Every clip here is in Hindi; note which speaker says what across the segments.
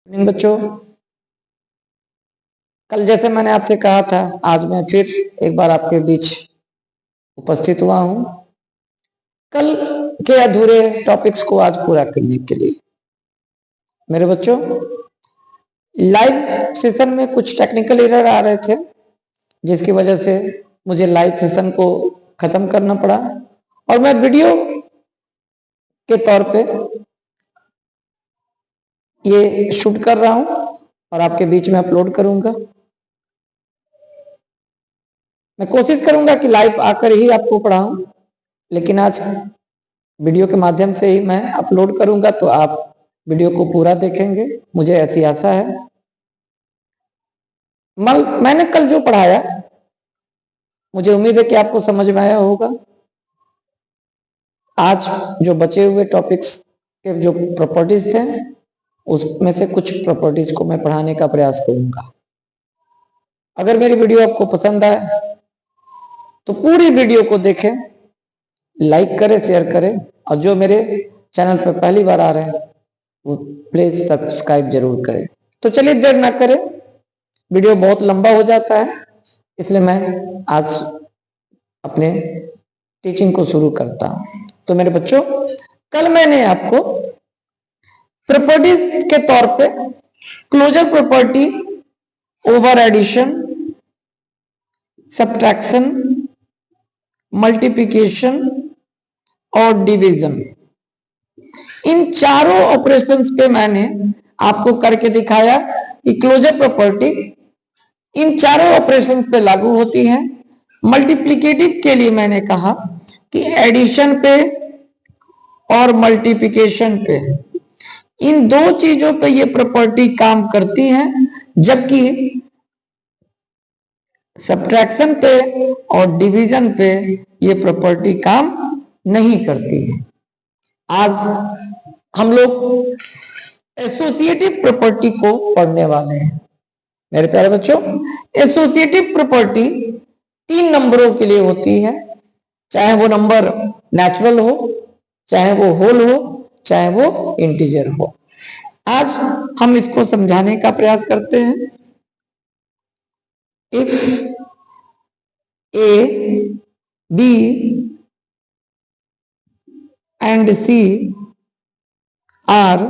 Speaker 1: बच्चों, कल जैसे मैंने आपसे कहा था, आज मैं फिर एक बार आपके बीच उपस्थित हुआ हूं कल के अधूरे टॉपिक्स को आज पूरा करने के लिए। मेरे बच्चों, लाइव सेशन में कुछ टेक्निकल एरर आ रहे थे, जिसकी वजह से मुझे लाइव सेशन को खत्म करना पड़ा और मैं वीडियो के तौर पे ये शूट कर रहा हूं और आपके बीच में अपलोड करूंगा। मैं कोशिश करूंगा कि लाइव आकर ही आपको पढ़ाऊं, लेकिन आज वीडियो के माध्यम से ही मैं अपलोड करूंगा, तो आप वीडियो को पूरा देखेंगे, मुझे ऐसी आशा है। मैंने कल जो पढ़ाया, मुझे उम्मीद है कि आपको समझ में आया होगा। आज जो बचे हुए टॉपिक्स के जो प्रॉपर्टीज थे, उसमें से कुछ प्रॉपर्टीज को मैं पढ़ाने का प्रयास करूंगा। अगर मेरी वीडियो आपको पसंद आए तो पूरी वीडियो को देखें, लाइक करें, शेयर करें, और जो मेरे चैनल पर पहली बार आ रहे हैं वो प्लीज सब्सक्राइब जरूर करें। तो चलिए देर ना करें, वीडियो बहुत लंबा हो जाता है, इसलिए मैं आज अपने टीचिंग को शुरू करता हूं। तो मेरे बच्चों, कल मैंने आपको प्रॉपर्टीज के तौर पे closure property, over addition, subtraction, multiplication और डिवीजन, इन चारों ऑपरेशंस पे मैंने आपको करके दिखाया कि क्लोजर प्रॉपर्टी इन चारों ऑपरेशंस पे लागू होती है। मल्टीप्लिकेटिव के लिए मैंने कहा कि एडिशन पे और मल्टीप्लिकेशन पे, इन दो चीजों पे ये प्रॉपर्टी काम करती है, जबकि सब्ट्रैक्शन पे और डिवीजन पे ये प्रॉपर्टी काम नहीं करती है। आज हम लोग एसोसिएटिव प्रॉपर्टी को पढ़ने वाले हैं। मेरे प्यारे बच्चों, एसोसिएटिव प्रॉपर्टी 3 नंबरों के लिए होती है, चाहे वो नंबर नेचुरल हो, चाहे वो होल हो, चाहे वो इंटीजर हो। आज हम इसको समझाने का प्रयास करते हैं। If A, B and C are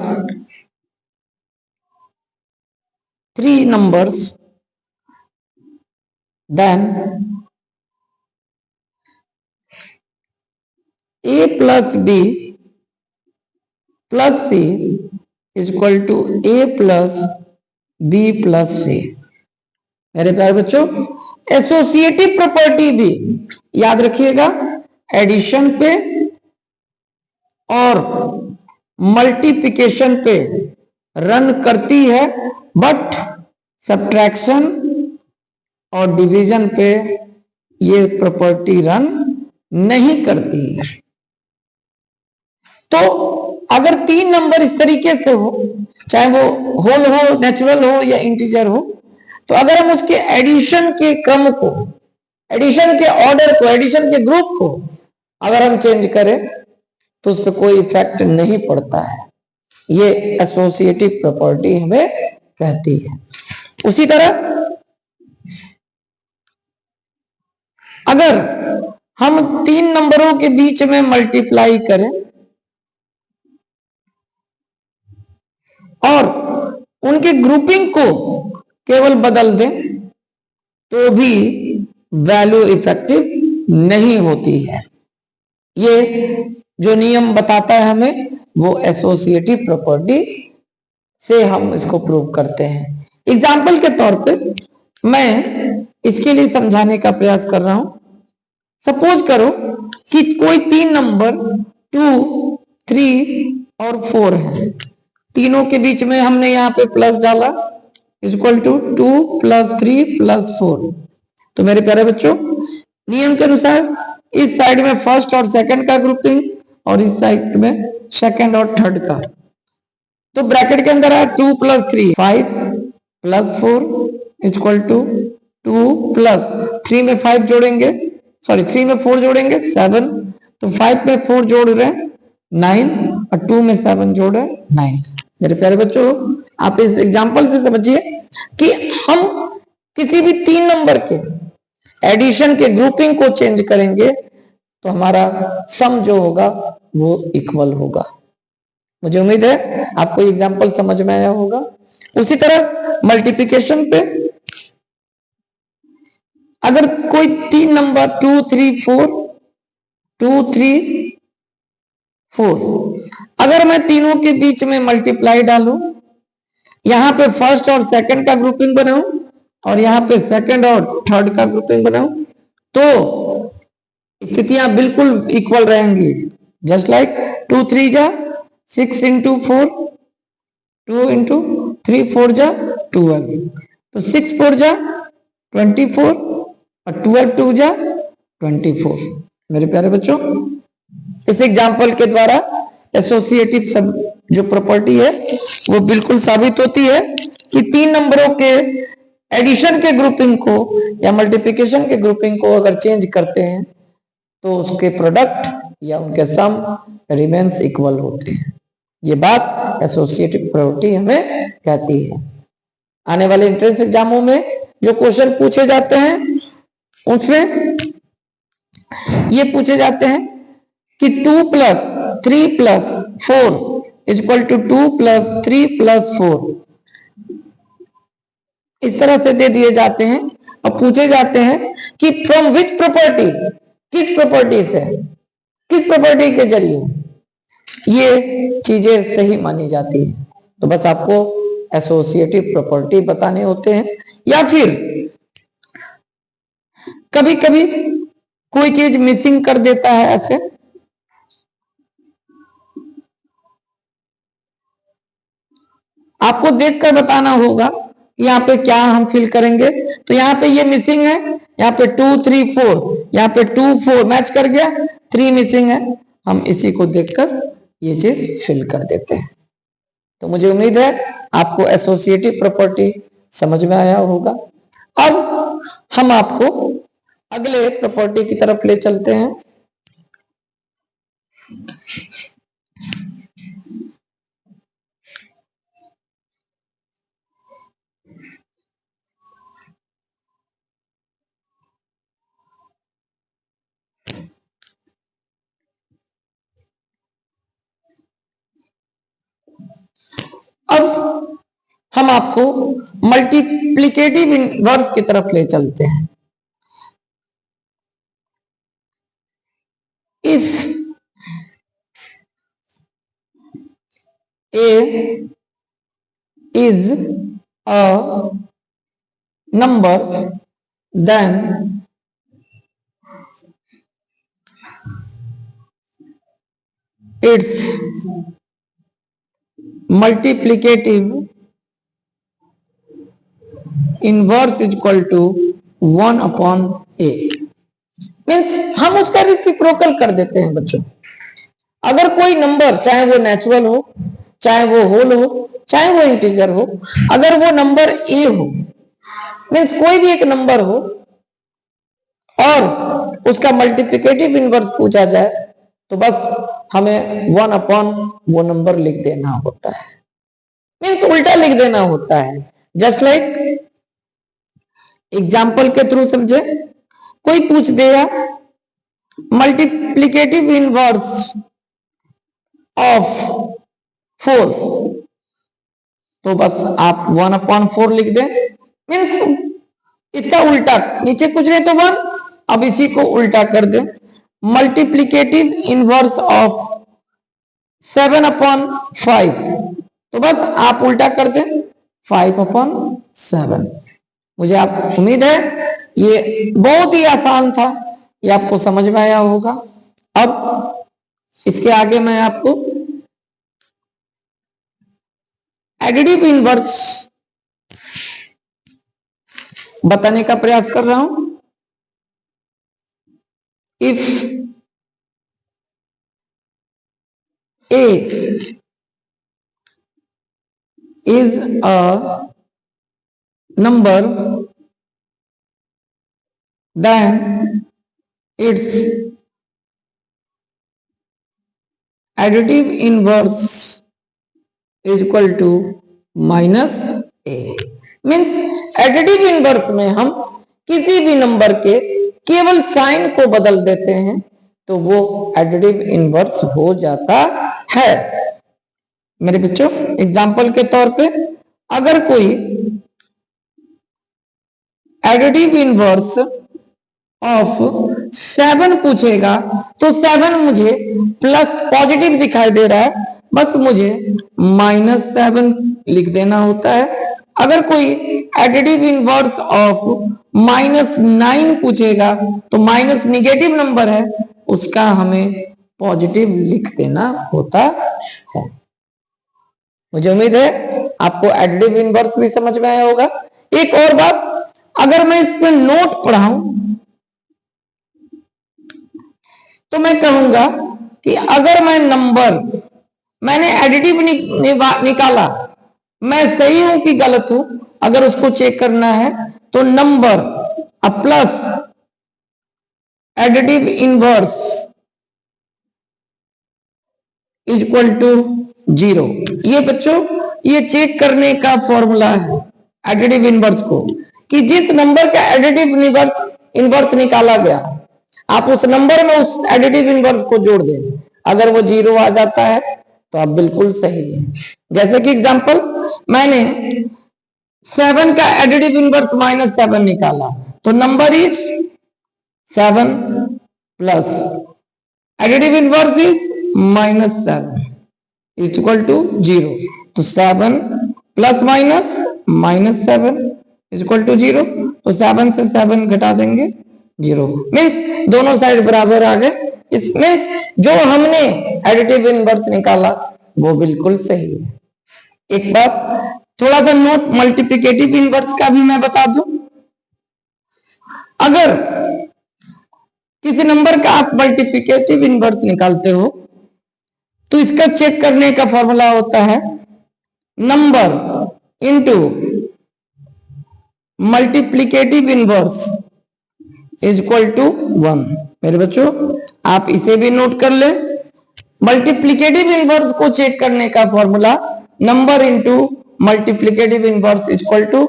Speaker 1: 3 numbers, then A plus B plus C is equal to A plus B plus C। मेरे प्यारे बच्चों, एसोसिएटिव प्रॉपर्टी भी याद रखिएगा, एडिशन पे और मल्टीप्लिकेशन पे रन करती है, बट सब्ट्रैक्शन और डिवीजन पे ये प्रॉपर्टी रन नहीं करती है। तो अगर 3 नंबर इस तरीके से हो, चाहे वो होल हो, नेचुरल हो या इंटीजर हो, तो अगर हम उसके एडिशन के क्रम को, एडिशन के ऑर्डर को, एडिशन के ग्रुप को अगर हम चेंज करें तो उस पर कोई इफेक्ट नहीं पड़ता है। ये एसोसिएटिव प्रॉपर्टी हमें कहती है। उसी तरह अगर हम 3 नंबरों के बीच में मल्टीप्लाई करें और उनके ग्रुपिंग को केवल बदल दें, तो भी वैल्यू इफेक्टिव नहीं होती है। ये जो नियम बताता है हमें, वो एसोसिएटिव प्रॉपर्टी से हम इसको प्रूव करते हैं। एग्जाम्पल के तौर पे मैं इसके लिए समझाने का प्रयास कर रहा हूं। सपोज करो कि कोई 3 नंबर 2, 3 और 4 है, तीनों के बीच में हमने यहाँ पे प्लस डाला, इक्वल टू 2 + 3 + 4। तो मेरे प्यारे बच्चों, नियम के अनुसार इस साइड में फर्स्ट और सेकंड का ग्रुपिंग और इस साइड में सेकंड और थर्ड का। तो ब्रैकेट के अंदर है 2 + 3 5 + 4 इक्वल टू 2 + 3 में 5 जोड़ेंगे, सॉरी 3 में 4 जोड़ेंगे 7, तो 5 में 4 जोड़ रहे हैं 9 और 2 में 7 जोड़ रहे हैं 9। मेरे प्यारे बच्चों, आप इस एग्जांपल से समझिए कि हम किसी भी 3 नंबर के एडिशन के ग्रुपिंग को चेंज करेंगे तो हमारा सम जो होगा वो इक्वल होगा। मुझे उम्मीद है आपको एग्जांपल समझ में आया होगा। उसी तरह मल्टीप्लिकेशन पे अगर कोई 3 नंबर 2 3 4 2 3 4, अगर मैं तीनों के बीच में मल्टीप्लाई डालूं, यहां पे फर्स्ट और सेकंड का ग्रुपिंग बनाऊं और यहां पे सेकंड और थर्ड का ग्रुपिंग बनाऊं, तो स्थितियां बिल्कुल इक्वल रहेंगी। जस्ट लाइक 2 3 जा 6 इंटू 4, 2 इंटू 3 4 जा 12, तो 6 4 जा 24 और 12 2 जा 24। मेरे प्यारे बच्चों, इस एग्जाम्पल के द्वारा एसोसिएटिव सब जो प्रॉपर्टी है वो बिल्कुल साबित होती है कि 3 नंबरों के एडिशन के ग्रुपिंग को या मल्टीप्लिकेशन के ग्रुपिंग को अगर चेंज करते हैं तो उसके प्रोडक्ट या उनके सम रिमेन्स इक्वल होते हैं। ये बात एसोसिएटिव प्रॉपर्टी हमें कहती है। आने वाले एंट्रेंस एग्जामों में जो क्वेश्चन पूछे जाते हैं उसमें ये पूछे जाते हैं कि 2 plus 3 plus 4 is equal to 2 plus 3 plus 4, इस तरह से दे दिए जाते हैं और पूछे जाते हैं कि फ्रॉम विच प्रॉपर्टी, किस प्रॉपर्टी से, किस प्रॉपर्टी के जरिए ये चीजें सही मानी जाती है। तो बस आपको एसोसिएटिव प्रॉपर्टी बताने होते हैं, या फिर कभी कभी कोई चीज मिसिंग कर देता है, ऐसे आपको देखकर बताना होगा यहाँ पे क्या हम फिल करेंगे। तो यहाँ पे ये मिसिंग है, यहाँ पे 2 3 4, यहाँ पे 2 4 मैच कर गया, 3 मिसिंग है, हम इसी को देखकर ये चीज फिल कर देते हैं। तो मुझे उम्मीद है आपको एसोसिएटिव प्रॉपर्टी समझ में आया होगा। अब हम आपको अगले प्रॉपर्टी की तरफ ले चलते हैं। अब हम आपको मल्टीप्लिकेटिव इनवर्स की तरफ ले चलते हैं। If A is a number, then its multiplicative inverse is equal to 1 upon A। Means हम उसका रेसिप्रोकल कर देते हैं बच्चों। अगर कोई नंबर, चाहे वो नेचुरल हो, चाहे वो होल हो, चाहे वो इंटीजर हो, अगर वो नंबर ए हो, मीन्स कोई भी एक नंबर हो और उसका मल्टीप्लिकेटिव इनवर्स पूछा जाए तो बस हमें 1 अपॉन वो नंबर लिख देना होता है, मीन्स उल्टा लिख देना होता है। जस्ट लाइक एग्जाम्पल के थ्रू समझे, कोई पूछ दिया मल्टीप्लिकेटिव इनवर्स ऑफ 4, तो बस आप 1 अपॉन 4 लिख दें, मीन्स इसका उल्टा, नीचे कुछ नहीं तो 1, अब इसी को उल्टा कर दें। मल्टीप्लिकेटिव इनवर्स ऑफ 7 अपॉन 5, तो बस आप उल्टा कर दें 5 अपॉन 7। मुझे आप उम्मीद है ये बहुत ही आसान था, ये आपको समझ में आया होगा। अब इसके आगे मैं आपको एडिटिव इनवर्स बताने का प्रयास कर रहा हूं। If A is a number, then its additive inverse is equal to minus a. Means additive inverse में हम किसी भी नंबर के केवल साइन को बदल देते हैं तो वो एडिटिव इनवर्स हो जाता है। मेरे बच्चों, एग्जाम्पल के तौर पे अगर कोई एडिटिव इनवर्स ऑफ 7 पूछेगा तो 7 मुझे प्लस पॉजिटिव दिखाई दे रहा है, बस मुझे -7 लिख देना होता है। अगर कोई एडिटिव इनवर्स ऑफ -9 पूछेगा तो माइनस निगेटिव नंबर है, उसका हमें पॉजिटिव लिख देना होता है। मुझे उम्मीद है आपको एडिटिव इनवर्स भी समझ में आया होगा। एक और बात, अगर मैं इस पे नोट पढ़ाऊं तो मैं कहूंगा कि अगर मैं नंबर मैंने एडिटिव निकाला, मैं सही हूं कि गलत हूं, अगर उसको चेक करना है तो number plus additive inverse is equal to 0। ये बच्चों, ये चेक करने का फॉर्मूला है एडिटिव इनवर्स को, कि जिस नंबर का एडिटिव इनवर्स निकाला गया आप उस नंबर में उस एडिटिव इनवर्स को जोड़ दें। अगर वो 0 आ जाता है तो आप बिल्कुल सही है। जैसे कि एग्जांपल, मैंने 7 का एडिटिव इनवर्स -7 निकाला तो number is 7 plus additive inverse is -7 is equal to 0। तो 7 प्लस -7 इज इक्वल टू 0। तो 7 से 7 घटा देंगे 0। मीन्स दोनों साइड बराबर आ गए। इसमें जो हमने एडिटिव इनवर्स निकाला वो बिल्कुल सही है। एक बात, थोड़ा सा नोट मल्टीप्लिकेटिव इनवर्स का भी मैं बता दूं। अगर किसी नंबर का आप मल्टीप्लिकेटिव इनवर्स निकालते हो तो इसका चेक करने का फॉर्मूला होता है number into multiplicative inverse is equal to 1। मेरे बच्चों, आप इसे भी नोट कर ले। मल्टीप्लिकेटिव इनवर्स को चेक करने का formula number into multiplicative inverse is equal to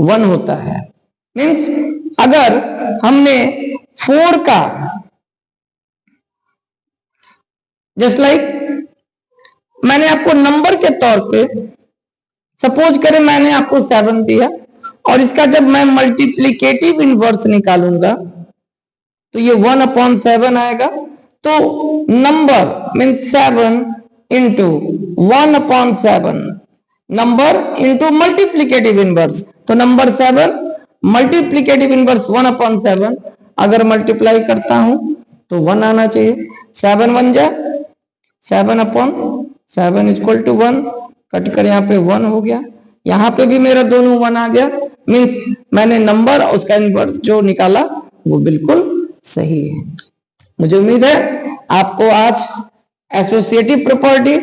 Speaker 1: 1 होता है। मीन्स अगर हमने 4 का जस्ट लाइक मैंने आपको नंबर के तौर पे सपोज करें मैंने आपको 7 दिया और इसका जब मैं मल्टीप्लिकेटिव इनवर्स निकालूंगा तो ये 1/7 आएगा। तो number means 7 into 1/7 number into multiplicative inverse, तो नंबर 7 मल्टीप्लिकेटिव इनवर्स 1/7 अगर मल्टीप्लाई करता हूं तो 1 आना चाहिए। 7 1 जा 7/7 इक्वल टू 1, कटकर यहाँ पे 1 हो गया। यहाँ पे भी मेरा दोनों 1 आ गया। मीन्स मैंने नंबर और उसका इनवर्स जो निकाला वो बिल्कुल सही है। मुझे उम्मीद है आपको आज एसोसिएटिव प्रॉपर्टी,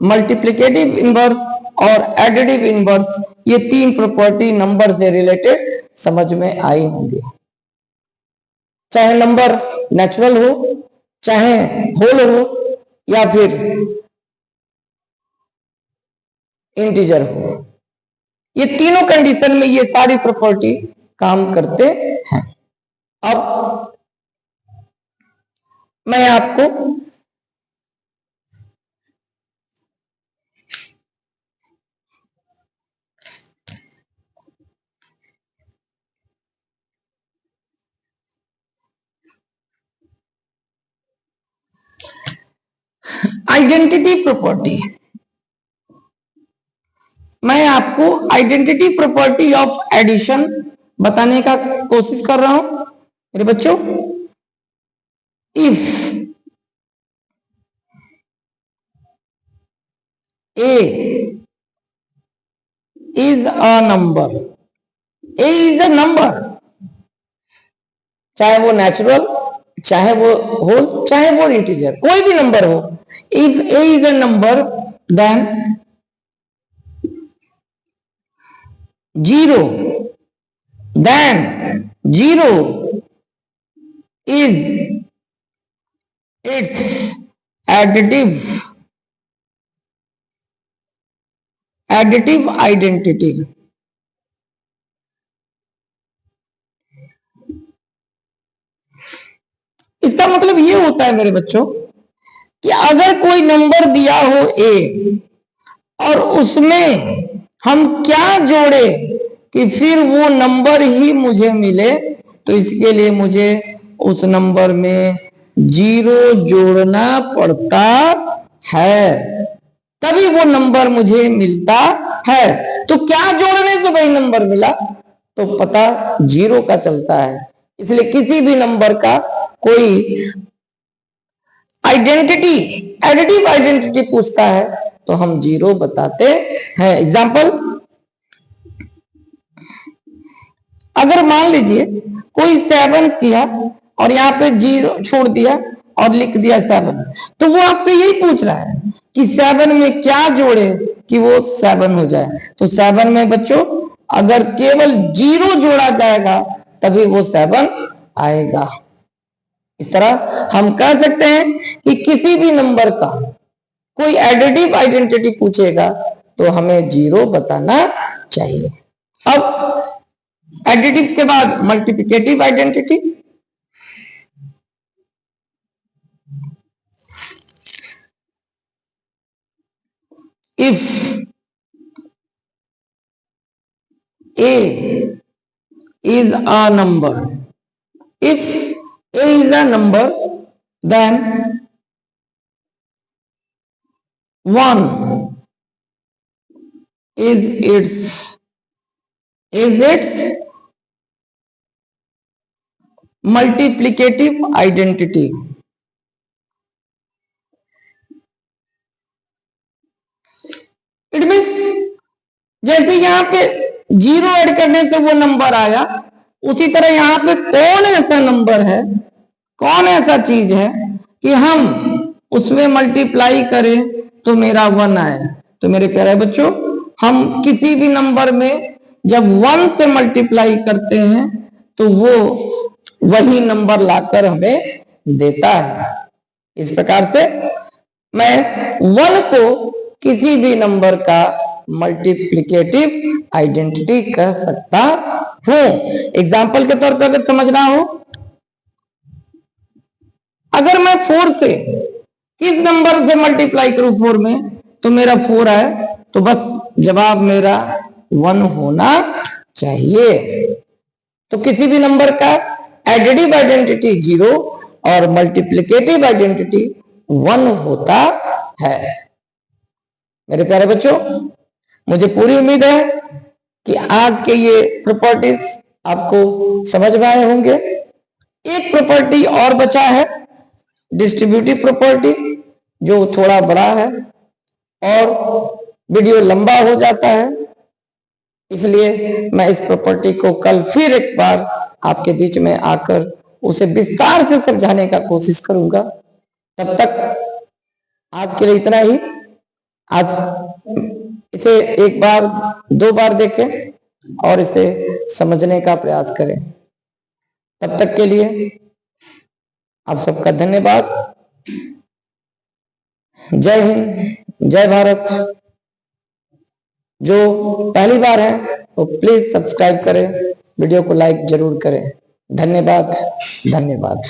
Speaker 1: मल्टीप्लिकेटिव इनवर्स और एडिटिव इनवर्स, ये 3 प्रॉपर्टी नंबर से रिलेटेड समझ में आई होंगी। चाहे नंबर नेचुरल हो, चाहे होल हो, या फिर इंटीजर हो, ये तीनों कंडीशन में ये सारी प्रॉपर्टी काम करते हैं। अब मैं आपको आइडेंटिटी प्रॉपर्टी, मैं आपको आइडेंटिटी प्रॉपर्टी ऑफ एडिशन बताने का कोशिश कर रहा हूं। मेरे बच्चों, if a is a number, A is a number, चाहे वो नेचुरल, चाहे वो होल, चाहे वो इंटीजर, कोई भी नंबर हो। If a is a number then 0 is its additive additive identity. इसका मतलब ये होता है मेरे बच्चों कि अगर कोई नंबर दिया हो ए और उसमें हम क्या जोड़े कि फिर वो नंबर ही मुझे मिले, तो इसके लिए मुझे उस नंबर में 0 जोड़ना पड़ता है, तभी वो नंबर मुझे मिलता है। तो क्या जोड़ने से वही नंबर मिला, तो पता 0 का चलता है। इसलिए किसी भी नंबर का कोई आइडेंटिटी, एडिटिव आइडेंटिटी पूछता है तो हम 0 बताते हैं। एग्जाम्पल, अगर मान लीजिए कोई 7 किया और यहाँ पे 0 छोड़ दिया और लिख दिया 7, तो वो आपसे यही पूछ रहा है कि 7 में क्या जोड़े कि वो 7 हो जाए। तो 7 में बच्चों अगर केवल 0 जोड़ा जाएगा तभी वो 7 आएगा। इस तरह हम कह सकते हैं कि किसी भी नंबर का कोई एडिटिव आइडेंटिटी पूछेगा तो हमें 0 बताना चाहिए। अब एडिटिव के बाद multiplicative identity. If A is a number, if A is a number, then 1 is its multiplicative identity. It means जैसे यहाँ पे 0 ऐड करने से वो नंबर आया, उसी तरह यहाँ पे कौन ऐसा नंबर है, कौन ऐसा चीज है कि हम उसमें मल्टीप्लाई करें तो मेरा 1 आए। तो मेरे प्यारे बच्चों, हम किसी भी नंबर में जब 1 से मल्टीप्लाई करते हैं तो वो वही नंबर लाकर हमें देता है। इस प्रकार से मैं 1 को किसी भी नंबर का मल्टीप्लिकेटिव आइडेंटिटी कह सकता हूं। एग्जाम्पल के तौर पर अगर समझना हो, अगर मैं 4 से किस नंबर से मल्टीप्लाई करूं 4 में तो मेरा 4 आए, तो बस जवाब मेरा 1 होना चाहिए। तो किसी भी नंबर का एडिटिव आइडेंटिटी 0 और मल्टीप्लिकेटिव आइडेंटिटी 1 होता है। मेरे प्यारे बच्चों, मुझे पूरी उम्मीद है कि आज के ये प्रॉपर्टीज आपको समझ में आए होंगे। एक प्रॉपर्टी और बचा है, डिस्ट्रीब्यूटिव प्रॉपर्टी, जो थोड़ा बड़ा है और वीडियो लंबा हो जाता है, इसलिए मैं इस प्रॉपर्टी को कल फिर एक बार आपके बीच में आकर उसे विस्तार से समझाने का कोशिश करूंगा। तब तक आज के लिए इतना ही। आज इसे एक बार 2 बार देखें और इसे समझने का प्रयास करें। तब तक के लिए आप सबका धन्यवाद। जय हिंद, जय भारत। जो पहली बार है वो प्लीज सब्सक्राइब करें, वीडियो को लाइक जरूर करें। धन्यवाद, धन्यवाद।